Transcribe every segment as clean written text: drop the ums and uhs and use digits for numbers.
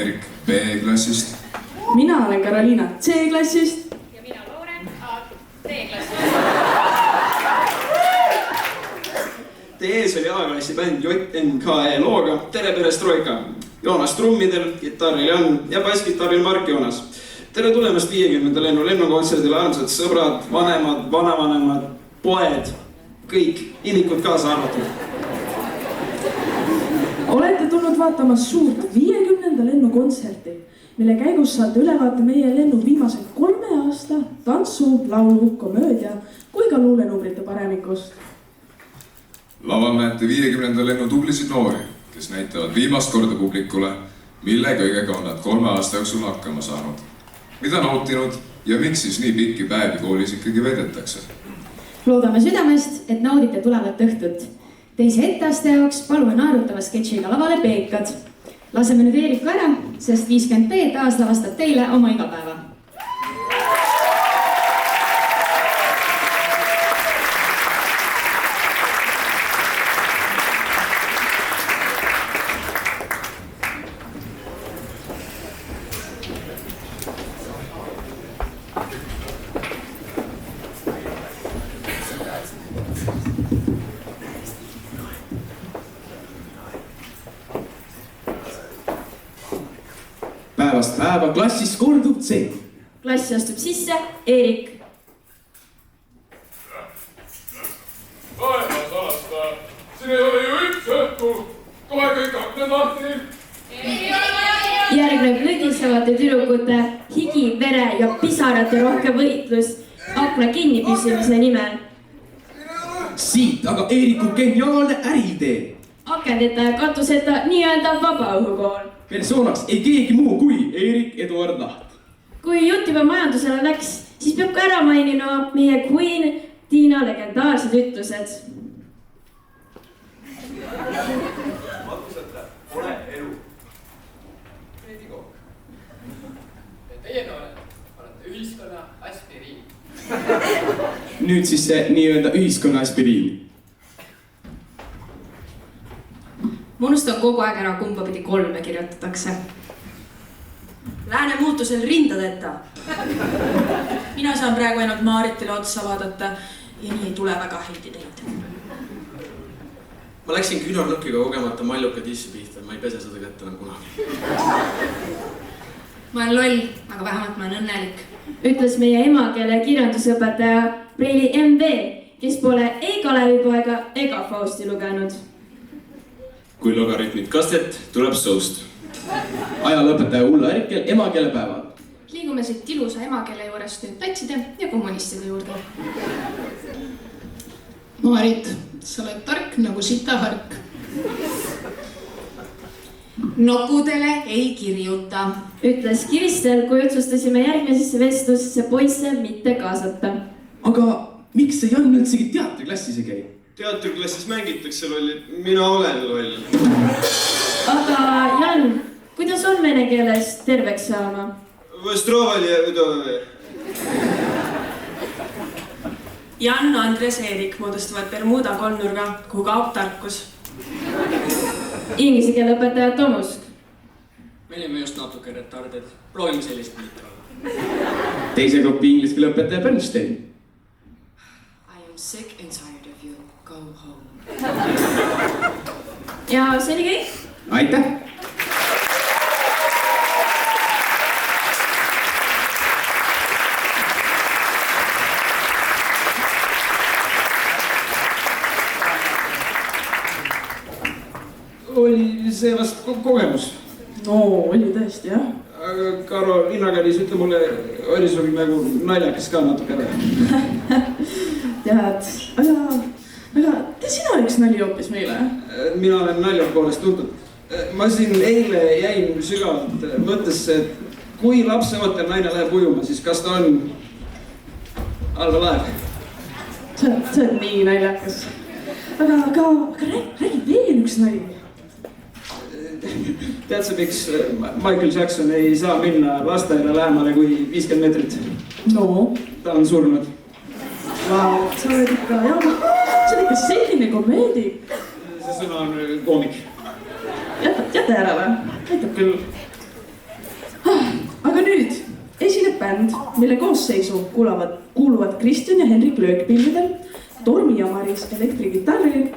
Eerik B-klassist. Mina olen Karoliina C-klassist. Ja mina Lauren D-klassist. Teie ees oli A-klassi bänd JNKE looga Tere Perestroika. Joonas trummidel, kitarril Jan ja basskitarril Mark Joonas. Tere tulemast 50. lennukontserdile, armsad sõbrad, vanemad, vanavanemad, poed, kõik, imikud kaasa arvatud. Olete tulnud vaatama suurt 50. lennukontserti, mille käigus saate ülevaate meie lennu viimase 3 aasta tantsu, laulu, komöödia kui ka luulenumbrite paremikust. Laval näete 50. lennu tublisid noori, kes näitavad viimast korda publikule, mille kõigega on nad 3 aasta jooksul hakkama saanud. Mida nautinud ja miks siis nii pikki päevi koolis ikkagi vedetakse? Loodame südamest, et naudite tulevat õhtut. Teise etteaste jaoks palume naerutava sketšiga lavale Peekad. Laseme nüüd Eeriku ära, sest 50B taas lavastab teile oma igapäeva. Päevast päeva klassis kordub C. Klassi astub sisse Eerik. Vaevas alasta, siin ei ole ju üks õhtu, kohe kõik aknad lahti. Järgneb lõdisevate tüdrukute higi, vere ja pisarate rohke võitlus akna kinnipüsimise nimel. Siit aga Eeriku geniaalne äriidee. Akendeta ja katuseta nii-öelda vabaõhukool. Personaks ei keegi muu kui Eerik Eduard Laht. Kui jutt juba majandusele läks, siis peab ka ära mainima meie Queen Tiina legendaarsed ütlused. Matuseta pole elu. Veidi kook. Teie noored olete ühiskonna aspiriin. Nüüd siis see nii-öelda ühiskonna aspiriin. Ma unustan kogu aeg ära, kumba pidi 3 kirjutatakse. Lääne muutusel rindadeta. Mina saan praegu ainult Maaritile otsa vaadata ja nii ei tule väga hästi teid. Ma läksin küünarlõkiga kogemata malluka tissi pihta, ma ei pese seda kätte enam kunagi. Ma olen loll, aga vähemalt ma olen õnnelik. Ütles meie emakeele kirjandusõpetaja Preili MV, kes pole ei Kalevipoega ega Fausti lugenud. Kui logaritmid kastet, tuleb soust. Ajalõpetaja Ulla Erkel emakeelepäeval. Liigume siit ilusa emakeele juurest nüüd tatside ja kommunistide juurde. Maarit, sa oled tark nagu sitahark. Nokudele ei kirjuta. Ütles Kiristel, kui otsustasime järgmisesse vestlusesse poisse mitte kaasata. Aga miks see Jan üldsegi teatriklassis ei käi? Teatriklassis mängitakse lolli, mina olen loll. Aga Jan, kuidas on vene keeles terveks saama? Vostrovali ja Vidove. Jan, Andres, Eerik moodustavad Bermuda kolmnurga, kuhu kaob tarkus. Inglise keele õpetaja Tomusk. Me olime just natuke retarded. Proovime sellist mitte olla. Teise grupi inglise keele õpetaja Bernstein. I am sick and tired of you. Go home. Ja see oli kõik. Aitäh! Oli see vast kogemus. No, oli tõesti, jah. Aga Karoliina Karis, ütle mulle, oli sul nagu naljakas ka natuke ära? Tead, aga tee sina üks nali hoopis meile. Mina olen nalja poolest tuntud. Ma siin eile jäin sügavalt mõttesse, et kui lapseootel naine läheb ujuma, siis kas ta on halva laev? See on nii naljakas. Aga räägi veel üks nali. Tead sa, miks Michael Jackson ei saa minna lasteaeda lähemale kui 50 meetrit? No? Ta on surnud. Vau, sa oled ikka, see on ikka selline komeedik. See sõna on koomik. Jäta ära või? Aitab küll. bänd, mille koosseisu kuuluvad Kristjan ja Henrik löökpillidel, Tormi ja Maris elektrikitarril,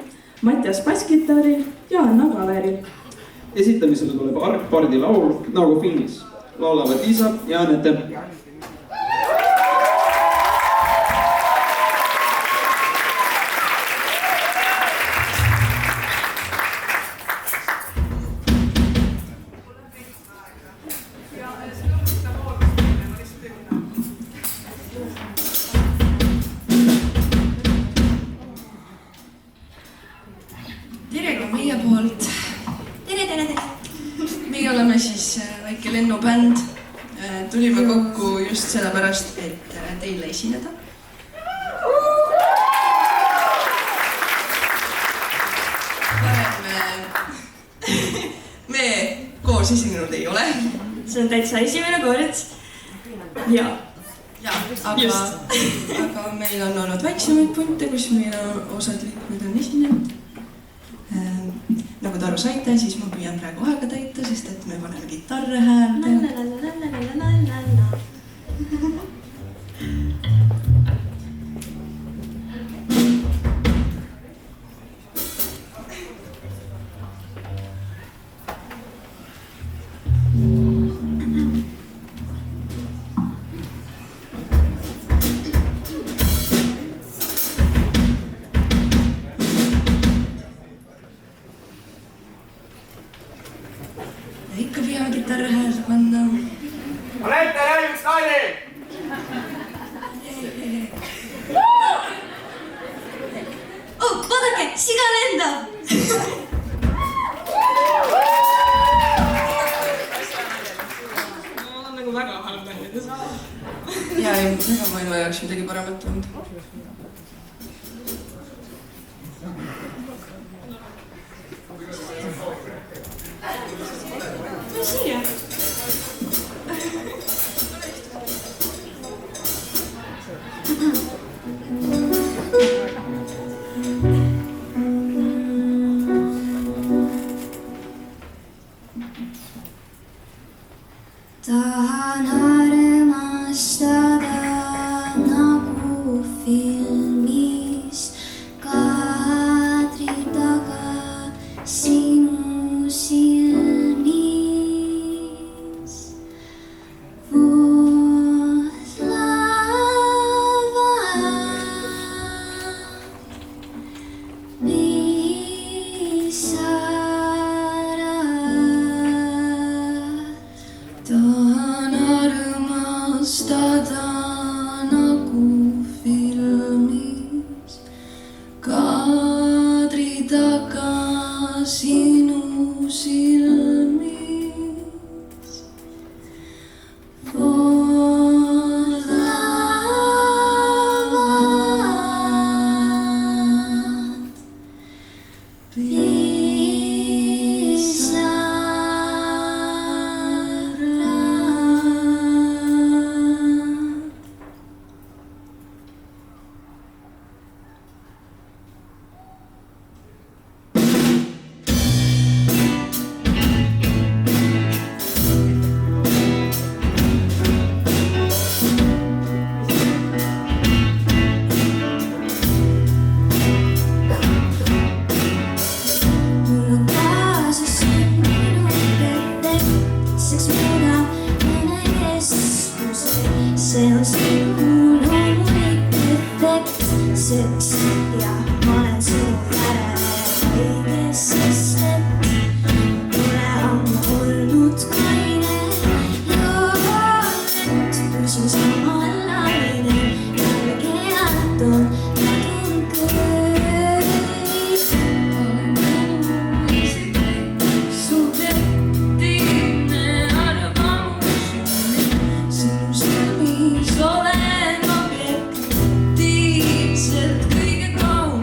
Mattias basskitarril ja Anna klaveril. Esitamisele tuleb Ark-Pardi laul Nagu filmis. Laulavad Liisa ja Anette. Tere ka meie poolt. Tere. Meie oleme siis väike lennubänd. Tulime kokku just sellepärast, et teile esineda. Me koos esinenud ei ole. See on täitsa esimene kord. Ja, aga meil on olnud väiksemaid punte, kus meil osad liikmed on esinenud. Nagu te aru saite, siis ma püüan praegu aega täita, sest et me paneme kitarre häälde. Ikka peame kitarre häälde panna. Olete näinud naine? Vaadake, siga lendab! Ma olen nagu väga halb näinud. Ja ega ma elu jaoks midagi paremat tund. Siia. Tahan armastada nagu filmis kaadri taga sinu silmis. Voolava pisara. Tahan armastada nagu filmis kaadri taga sinu silmis. Voolavad pisara. See on sinu loomulik efekt, seks ja ma olen sinu järele õiges, sest et pole ammu olnud kaine ja et püsin samal lainel, jälle keelatun, kadun kõik. Olen eluliselt subjektiivne arvamus, sinu silmis olen objektiivselt kõige kauem.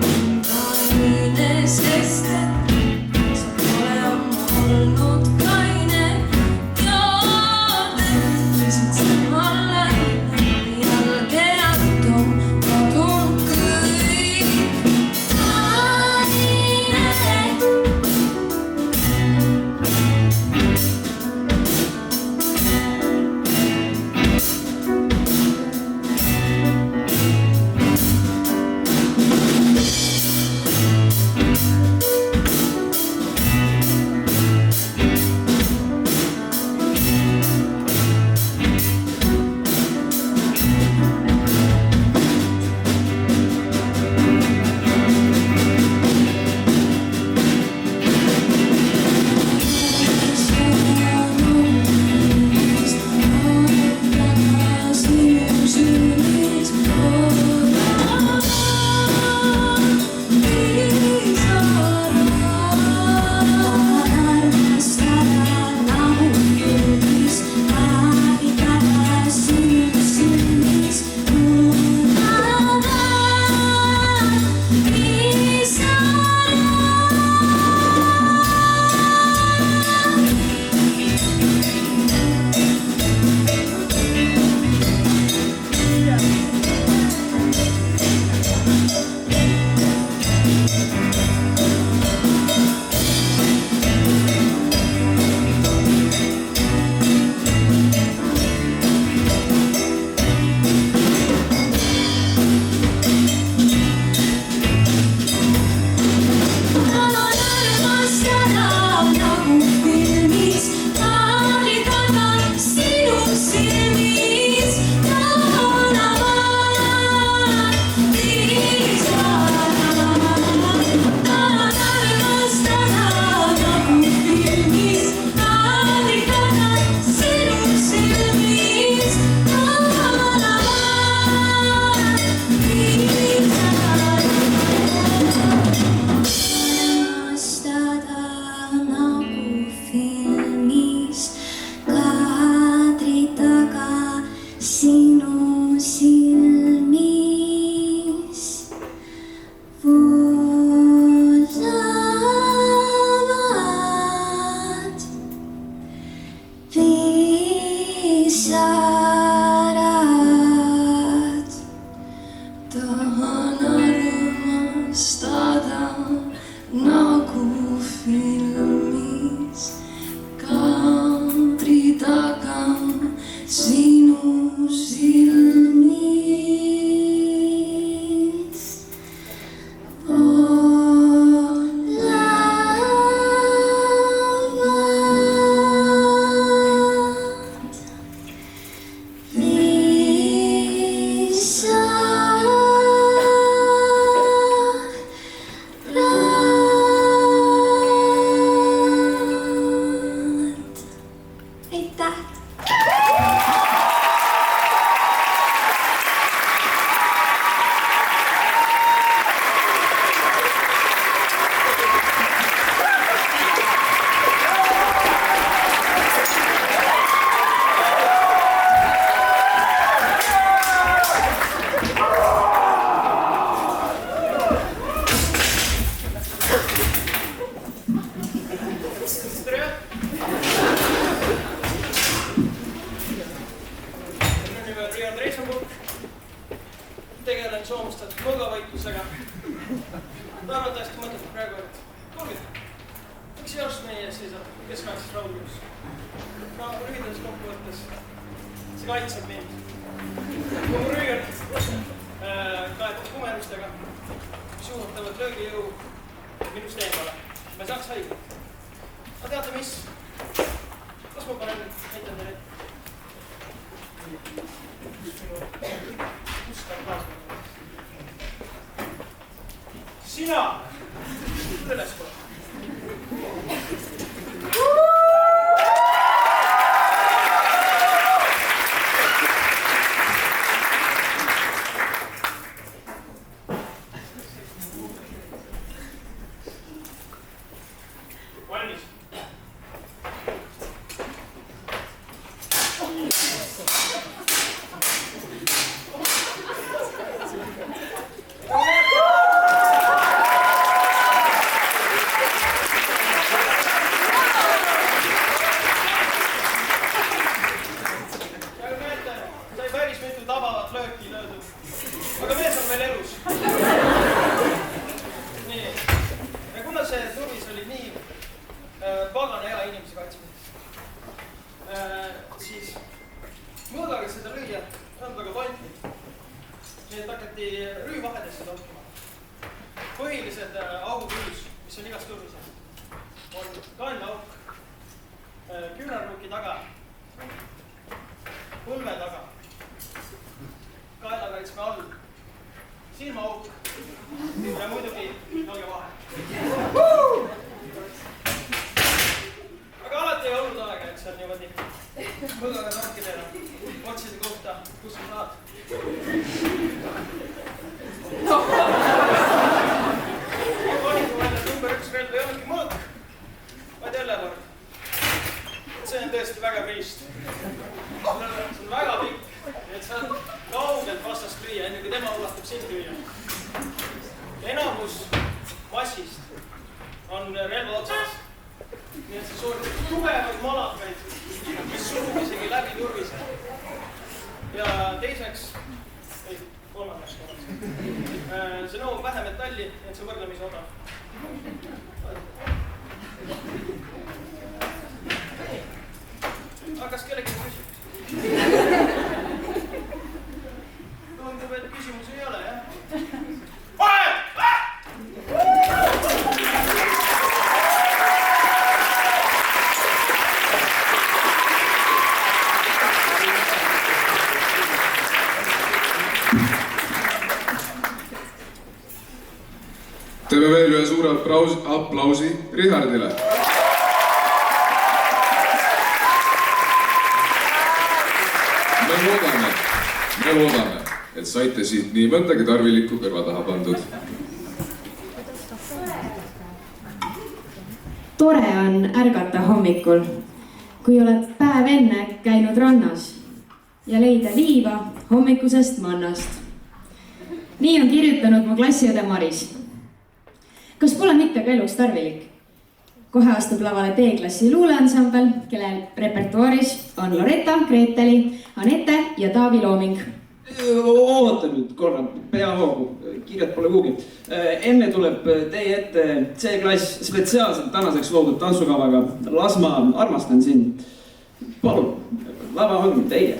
soomustatud mõgavõitlusega. Arvatavasti mõtlete praegu, et kuulge, miks just meie ees seisab keskaegses raudjõus? No lühidalt kokkuvõttes, see kaitseb mind. Mu rüüed kaetud kumerustega, mis juhutavad löögijõu minust eemale. Ma ei saaks haiget. Aga teate mis? Kas ma panen näitan teile? Sina! Üles kohe. Valmis. Aga mees on veel elus. Nii. Ja kuna see turvis oli nii pagana hea inimese kaitsmine, siis mõõdaga seda lüüa on väga tontlik. Nii et hakati rüümahedesse toppima. Põhilised augud rüüs, mis on igas turvis, on kaenlaauk, küünarnuki taga, põlve taga, kaelakaitsme all, silmaauk ja muidugi jalge vahe. Aga alati ei olnud aega, et see on niimoodi mõõdaga tankidena otsida kohta, kus on saad. Valikuväljal number 1 relv ei olnudki mõõk, vaid jällekord. See on tõesti väga priist. See on väga pikk, et sa kaugelt vastast lüüa, enne kui tema ulatub sind lüüa. Enamus massist on relva otsas. Nii et see sooritab tugevaid malakaid, mis surub isegi läbi turvise. Ja teiseks, kolmandaks, see nõuab vähe metalli, et see võrdlemisi odav. Aga kas kellegi küsib? Tundub, et küsimusi ei ole, jah? Teeme veel ühe suure aplausi Richardile. Me loodame, et saite siit nii mõndagi tarvilikku kõrva taha pandud. Tore on ärgata hommikul, kui oled päev enne käinud rannas ja leida liiva hommikusest mannast. Nii on kirjutanud mu klassiõde Maris. Kas pole mitte ka elus tarvilik? Kohe astub lavale D-klassi luuleansambel, kelle repertuaaris on Loretta, Greteli, Anette ja Taavi Looming. Oota nüüd korra, peahoogu, kirjad pole kuhugi. Enne tuleb teie ette C-klass spetsiaalselt tänaseks loodud tantsukavaga Las ma armastan sind. Palun, lava on teie.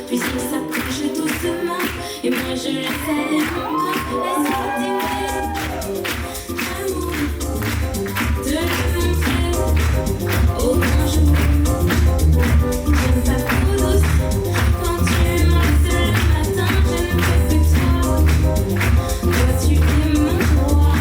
Puisqu'il s'approche doucement et moi je laisse aller mon corps. Laisse-moi t'aimer, amour, te le montrer au grand jour. J'aime ta peau douce quand tu m'enlaces le matin, je ne veux que toi. Toi tu es mon roi.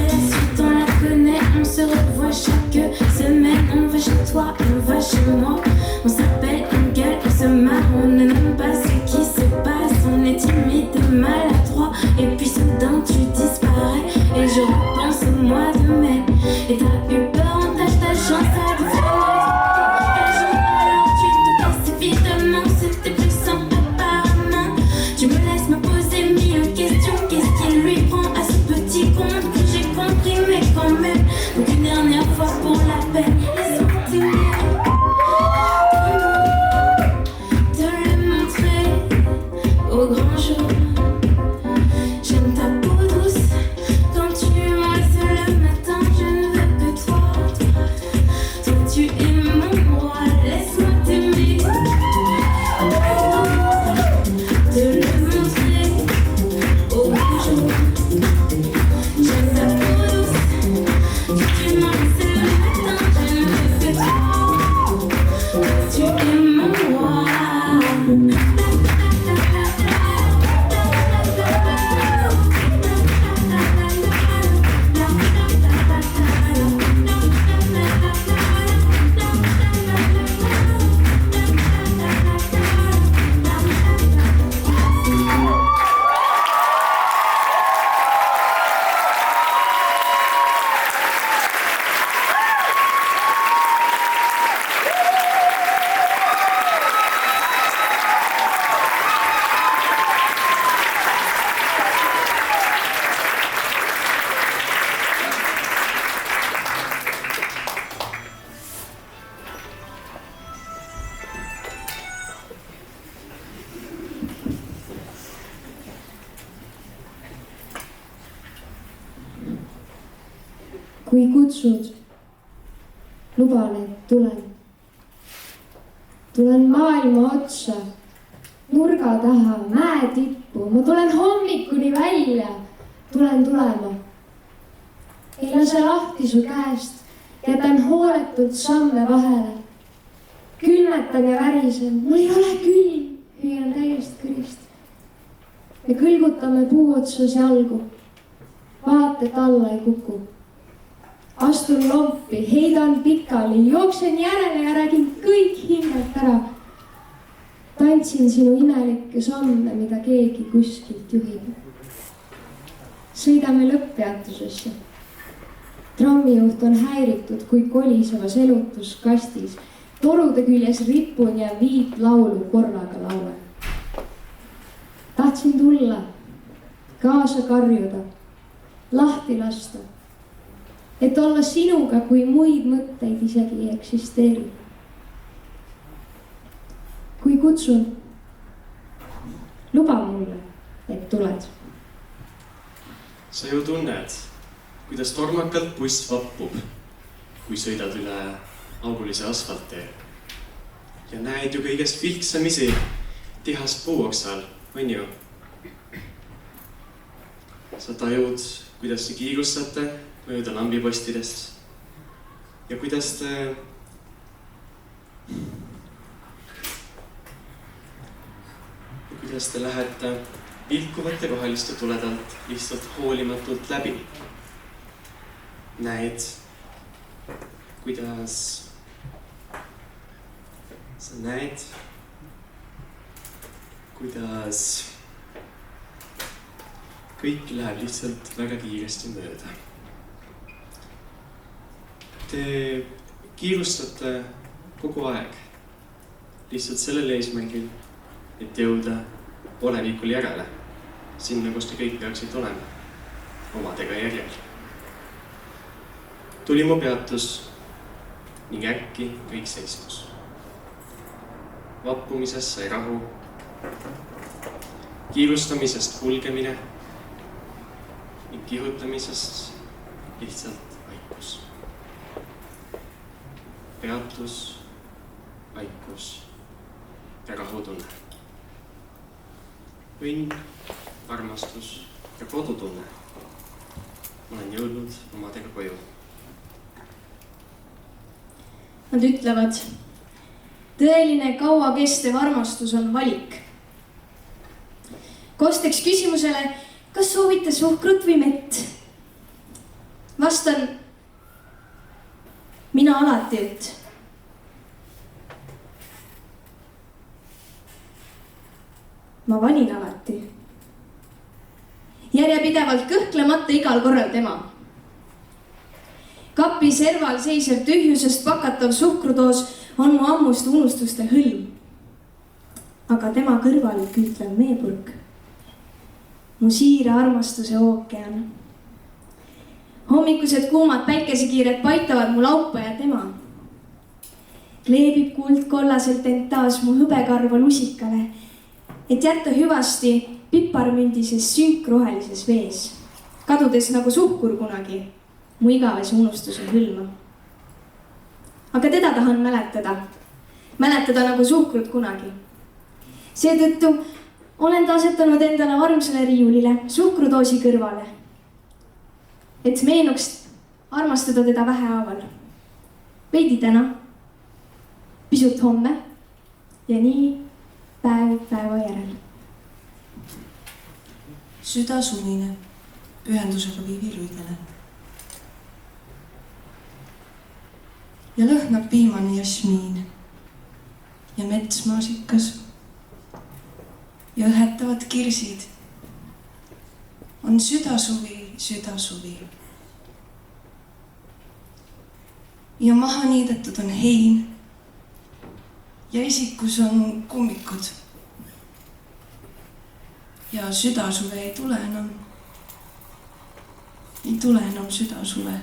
La suite on la connaît, on se revoit chaque semaine. On va chez toi, on va chez moi. On s'appelle, on gueule, on se marre. On ne nomme pas ce qui se passe. On est timide, maladroit. Et puis soudain tu disparais. Et je repense au mois de mai. Et t'as eu peur, on tâche ta chance à te alors tu te casses évidemment. C'était plus simple apparemment. Tu me laisses me poser 1000 questions. Qu'est-ce qu'il lui prend à ce petit compte que j'ai compris, mais quand même. Donc une dernière fois pour la peine, laisse-moi t'aimer, te le montrer au grand jour. J'aime ta peau douce quand tu m'enlaces le matin, je ne veux que toi. Toi tu es mon roi, laisse-moi t'aimer, te le montrer au grand jour. J'aime ta peau douce quand tu m'enlaces le matin, je ne veux que toi. Toi tu es mon roi. kui kutsud, luban, et tulen. Tulen maailma otsa, nurga taha, mäe tippu, ma tulen hommikuni välja, tulen tulema. Ei lase lahti su käest, jätan hooletult samme vahele. Külmetan ja värisen, mul ei ole külm, hüüan täiest kõrist. Me kõlgutame puu otsas jalgu, vaated alla ei kuku. Astun lompi, heidan pikali, jooksen järele ja räägin kõik hingelt ära. Tantsin sinu imelikke samme, mida keegi kuskilt juhib. Sõidame lõpppeatusesse. Trammijuht on häiritud, kui kolisevas elutuskastis. Torude küljes ripun ja 5 laulu korraga laulen. Tahtsin tulla, kaasa karjuda, lahti lasta. Et olla sinuga, kui muid mõtteid isegi ei eksisteeri. Kui kutsun, luba mulle, et tuled. Sa ju tunned, kuidas tormakalt buss vappub, kui sõidad üle augulise asfalttee. Ja näed ju kõigest vilksamisi tihast puuoksal, on ju? Sa tajud, kuidas te kiirustate mööda lambipostidest ja kuidas te lähete vilkuvate roheliste tuledalt lihtsalt hoolimatult läbi. Näed, kuidas sa näed, kuidas kõik läheb lihtsalt väga kiiresti mööda. Te kiirustate kogu aeg lihtsalt sellel eesmärgil, et jõuda olevikul järele, sinna, kus te kõik peaksid olema, omadega järjel. Tuli mu peatus ning äkki kõik seiskus. Vappumisest sai rahu kiirustamisest kulgemine ning kihutamisest lihtsalt vaikus. Peatus, vaikus ja rahutunne. Õnn, armastus ja kodutunne. Olen jõudnud omadega koju. Nad ütlevad, tõeline kauakestev armastus on valik. Kosteks küsimusele, kas soovite suhkrut või mett? Vastan, mina alati üt. Ma valin alati. Järjepidevalt kõhklemata igal korral tema. Kapi serval seisev tühjusest pakatav suhkrudoos on mu ammuste unustuste hõlm. Aga tema kõrval küütlev meepurk. Mu siira armastuse ookean. Hommikused kuumad päikesekiired paitavad mu laupa ja tema. Kleebib kuldkollaselt end taas mu hõbekarva lusikale, et jätta hüvasti piparmündises sünkrohelises vees, kadudes nagu suhkur kunagi mu igavese unustuse hõlma. Aga teda tahan mäletada nagu suhkrut kunagi. Seetõttu olen ta asetanud endale armsale riiulile suhkrudoosi kõrvale, et meenuks armastada teda vähehaaval. Veidi täna, pisut homme ja nii päev päeva järel. Süda suvine, pühendusega viiviluidele. Ja lõhnab piimane jasmiin ja metsmaasikas ja õhetavad kirsid. On südasuvi, südasuvi. Ja maha niidetud on hein ja esikus on kummikud. Ja südasuve ei tule enam. Ei tule enam südasuve.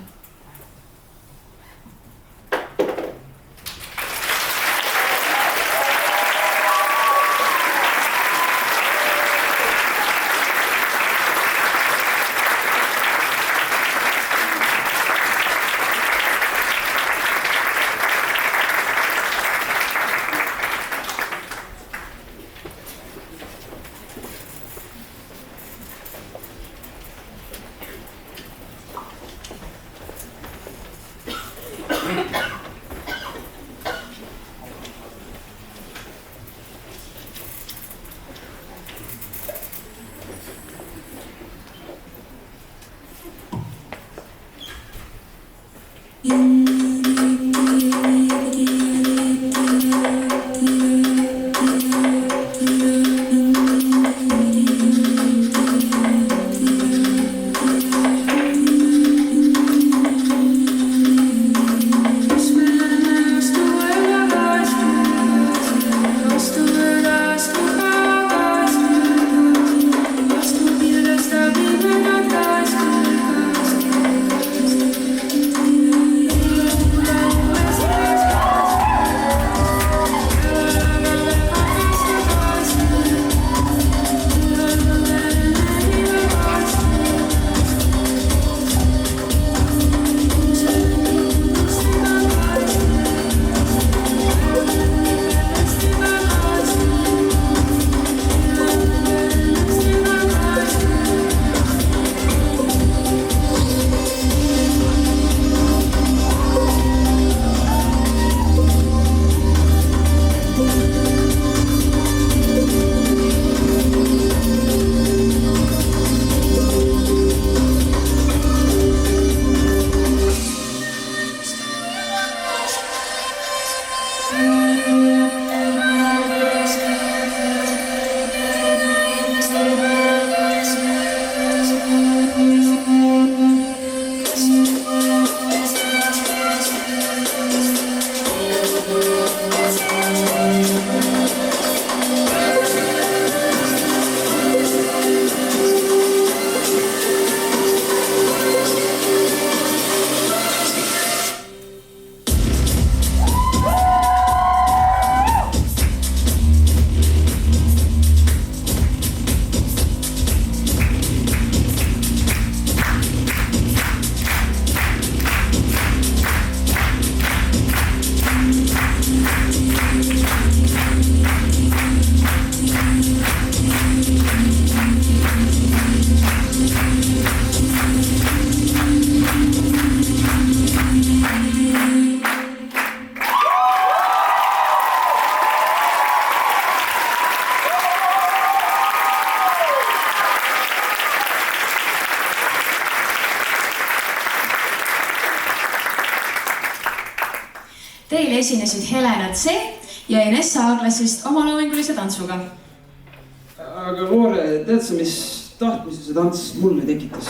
veel esinesid Helena C ja Inessa A-klassist omaloomingulise tantsuga. Aga Loore, tead sa, mis tahtmise see tants mulle tekitas?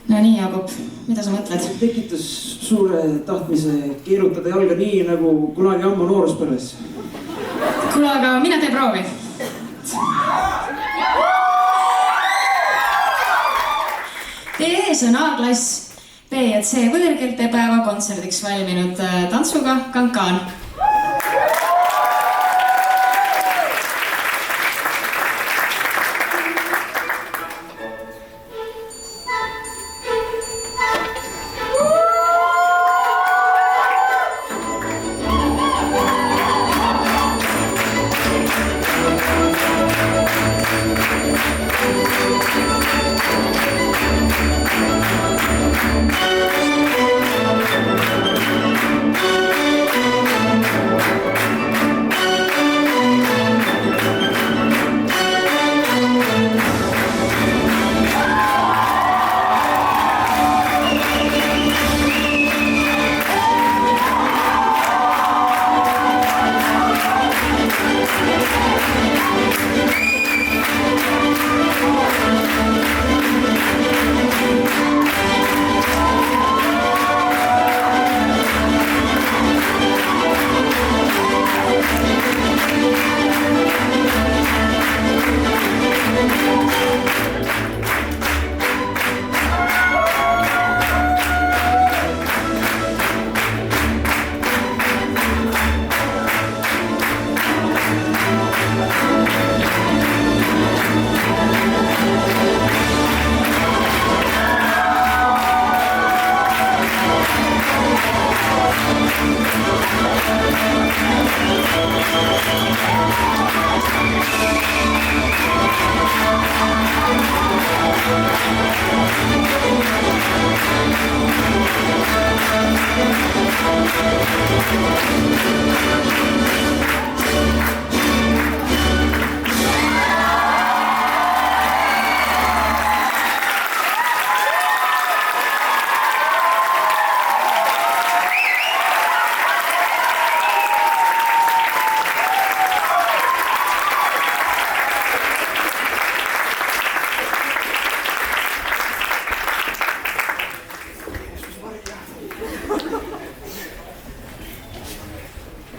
No nii, Jaagup, mida sa mõtled? Tekitas suure tahtmise keerutada jalga nii, nagu kunagi ammu nooruspõlves. Kuule, aga mine tee proovi. Teie ees on A-klass B ja C võõrkeelte päeva kontserdiks valminud tantsuga Kankaan.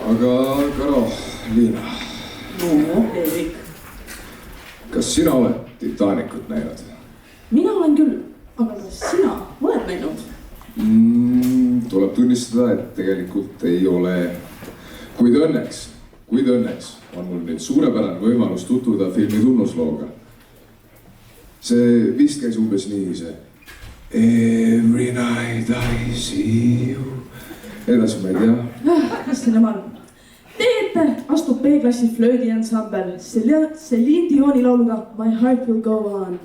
Aga Liina. No, Erik. Kas sina oled Titanicut näinud? Mina olen küll, aga kas sina oled näinud? Tuleb tunnistada, et tegelikult ei ole. Kuid õnneks on mul nüüd suurepärane võimalus tutvuda filmi tunnuslooga. See vist käis umbes nii see Every night I see you. Edasi ma ei tea. Mis see nemal? Teie ette astub B-klassi flöödiansambel Celine Dioni lauluga My Heart Will Go On.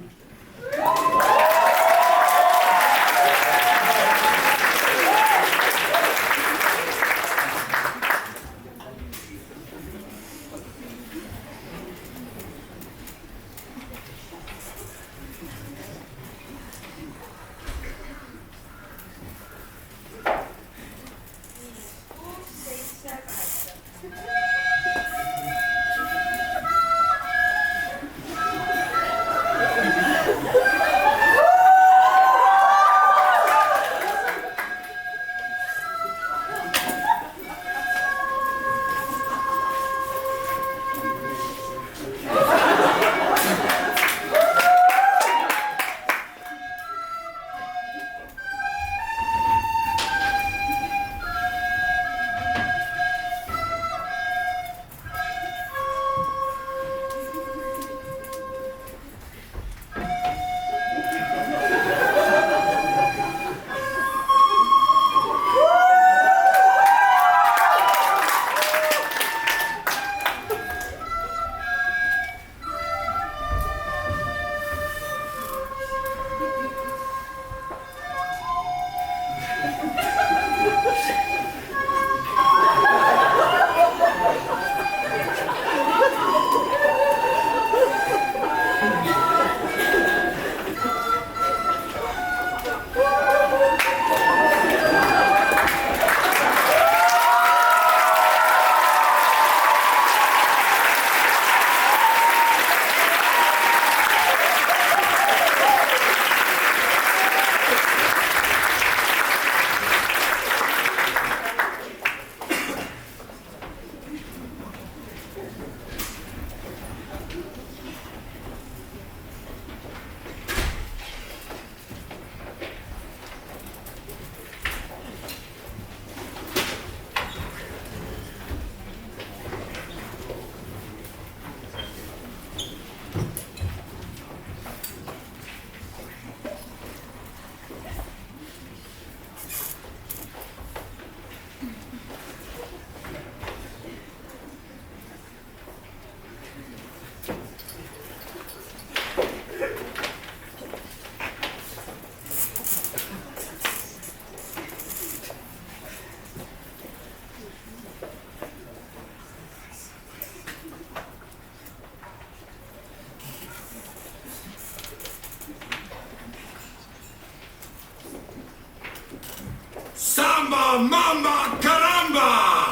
Mamba caramba!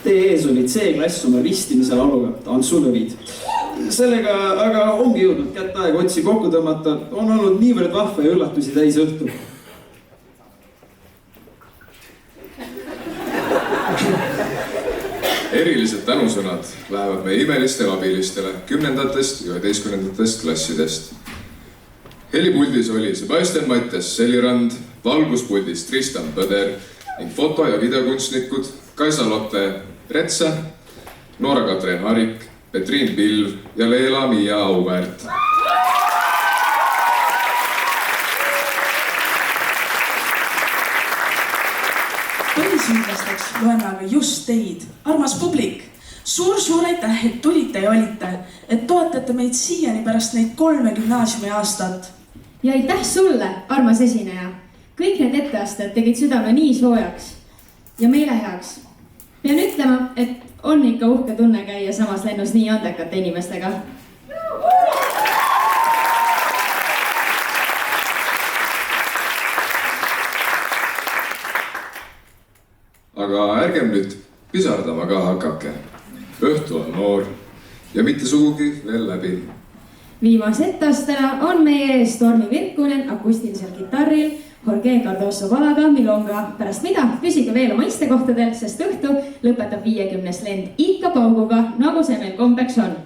Teie ees oli C-klass oma ristimise lauluga Tantsulõvid. Sellega aga ongi jõudnud kätte aeg otsi kokku tõmmata. On olnud niivõrd vahva ja üllatusi täis õhtu. Erilised tänusõnad lähevad meie imelistele abilistele 10. ja 11. klassidest. Helipuldis oli Sebastian Mattias Selirand, valguspuldis Tristan Põder ning foto- ja videokunstnikud Kaisa-Lotte Retsa, Noora-Katrin Harik, Petriin Pilv ja Leela-Miia Auväärt. Põlisündlasteks loeme aga just teid, armas publik. Suur-suur aitäh, et tulite ja olite, et toetate meid siiani pärast neid 3 gümnaasiumi aastat. Ja aitäh sulle, armas esineja. Kõik need etteasted tegid südame nii soojaks ja meile heaks. Pean ütlema, et on ikka uhke tunne käia samas lennus nii andekate inimestega. Aga ärgem nüüd pisardama ka hakake. Õhtu on noor ja mitte sugugi veel läbi. Viimase etteastena on meie ees Stormi Virkunen akustilisel kitarril, Jorge Cardoso valaga, milonga, pärast mida püsige veel oma istekohtadel, sest õhtu lõpetab 50. lend ikka pauguga, nagu see meil kombeks on.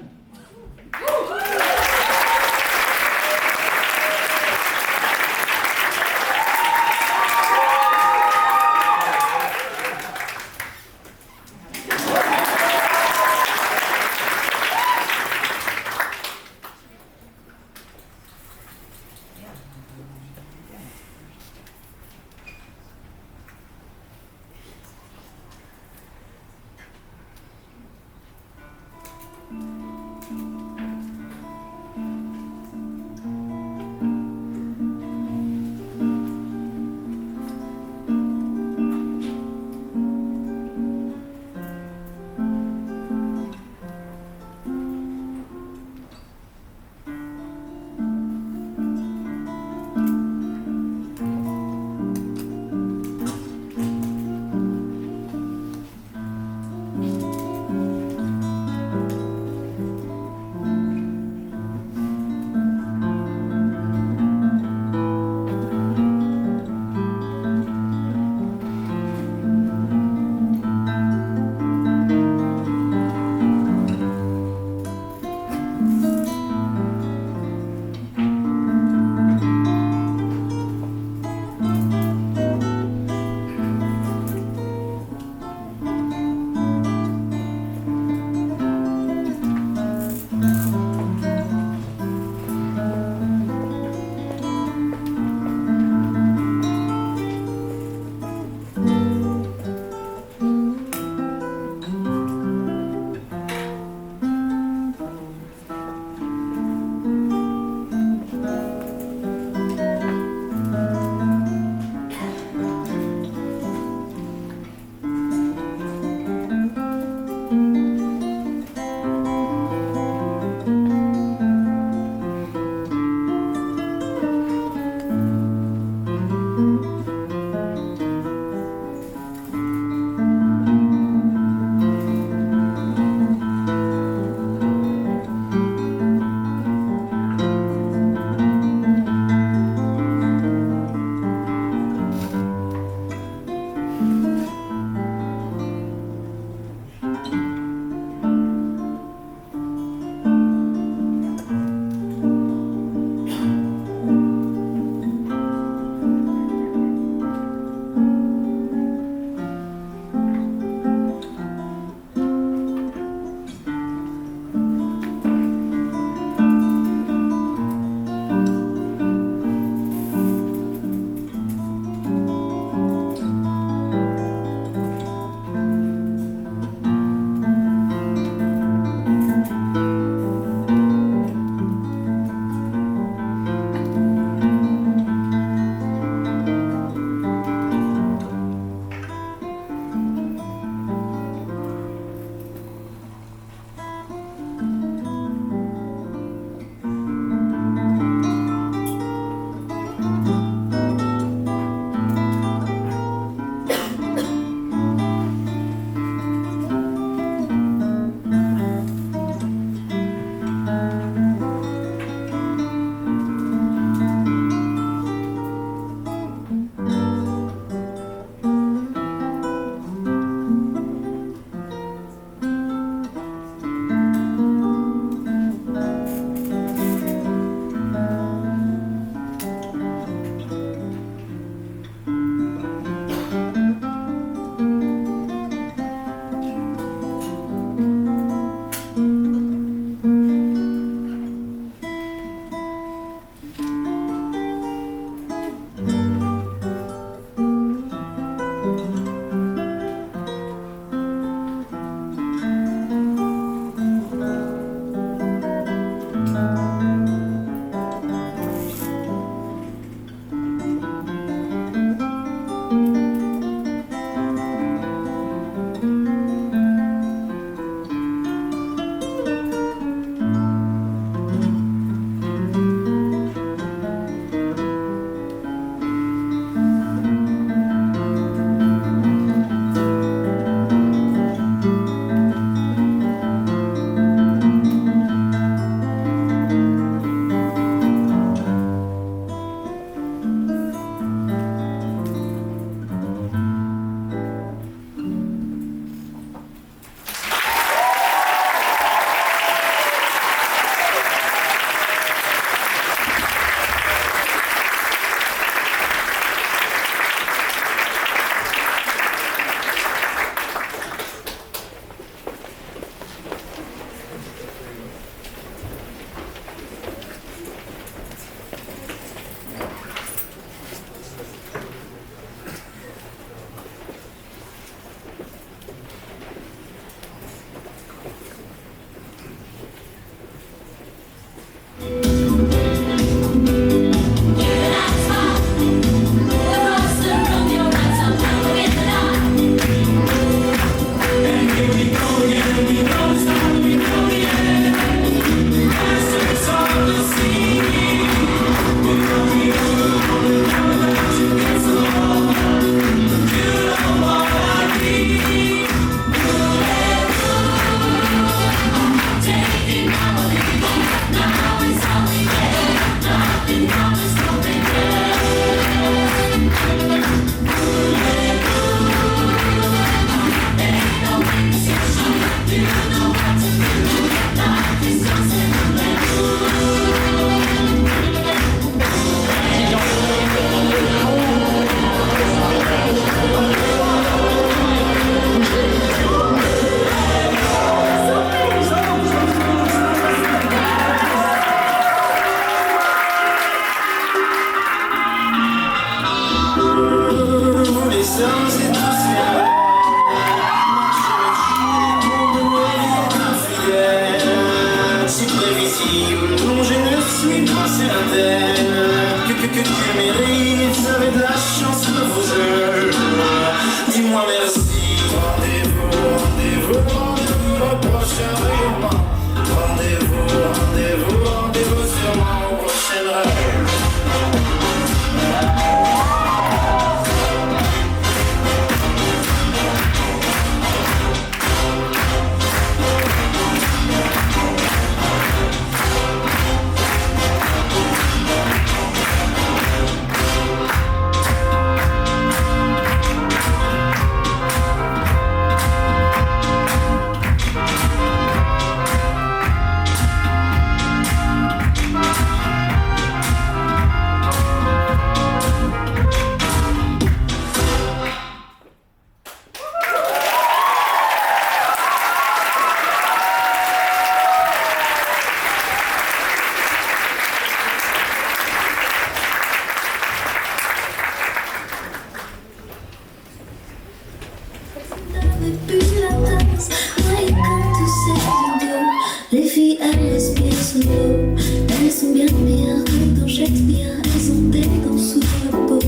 son détend sous la peau.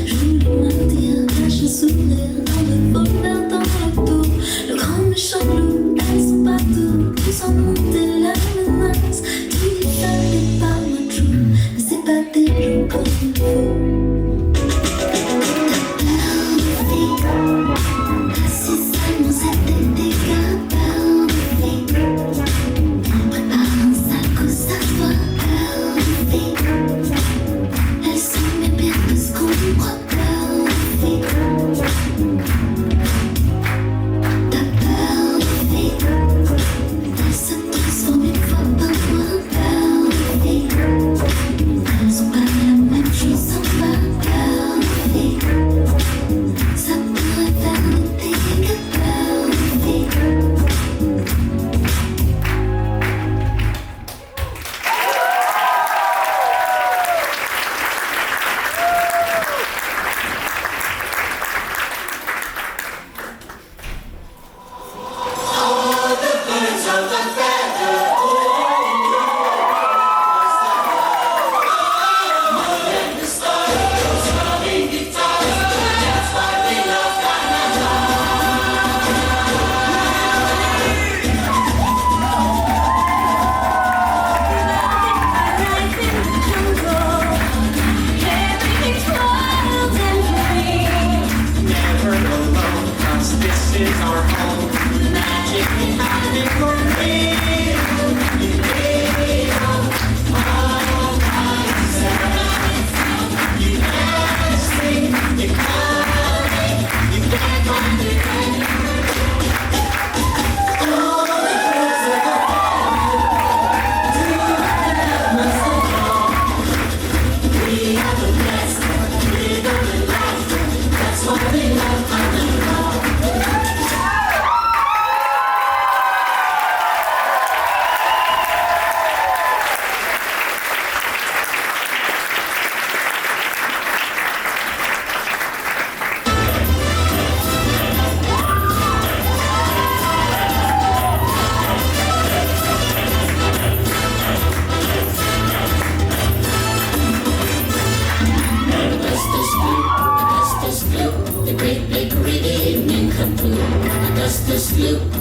Je voulais mentir, cache un sourire, un revolver dans le dos. Le grand méchant loup, elles sont partout, tous en monter la menace. Tu dis fallait pas ma trou, mais c'est pas des jours comme il faut.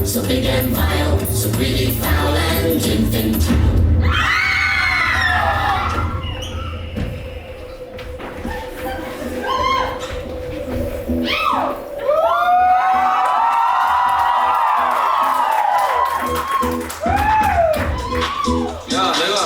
So big and vile, so pretty foul and infant. 야, 내가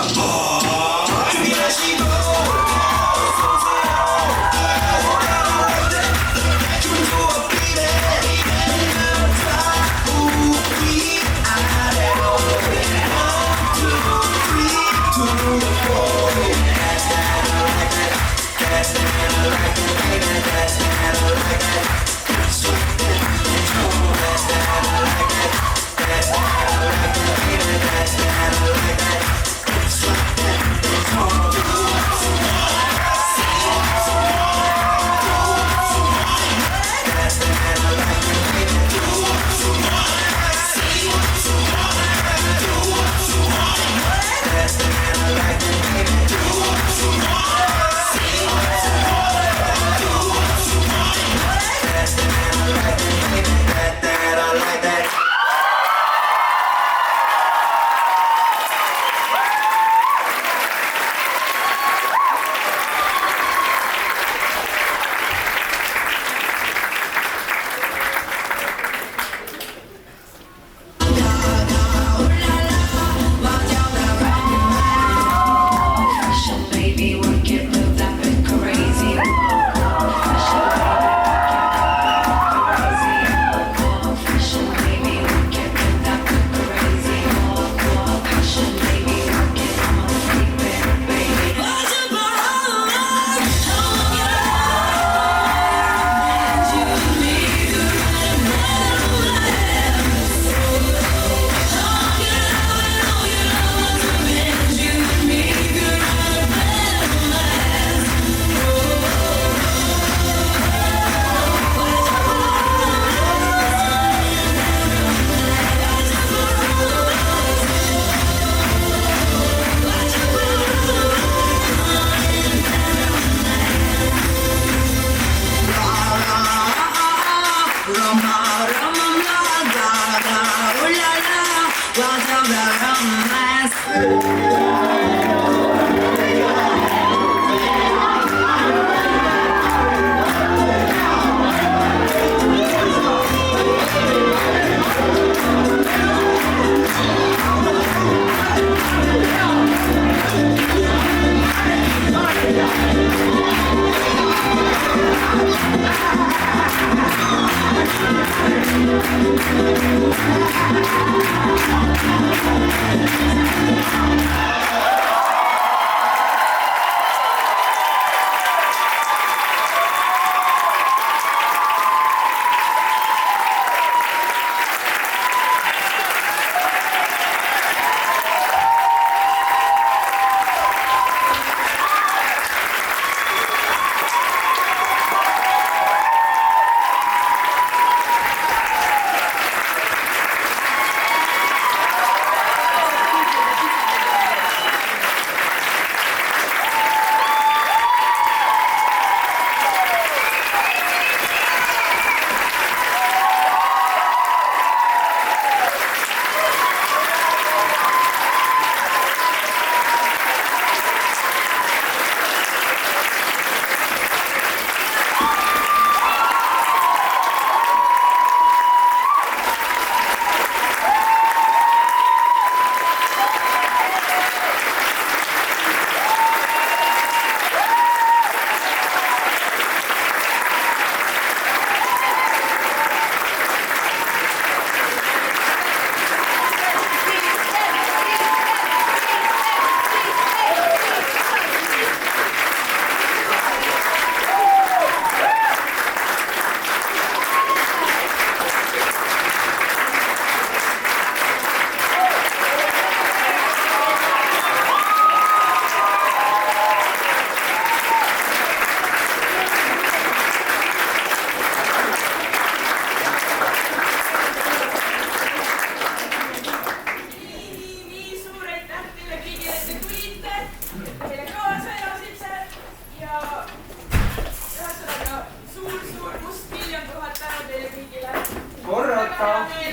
korrata.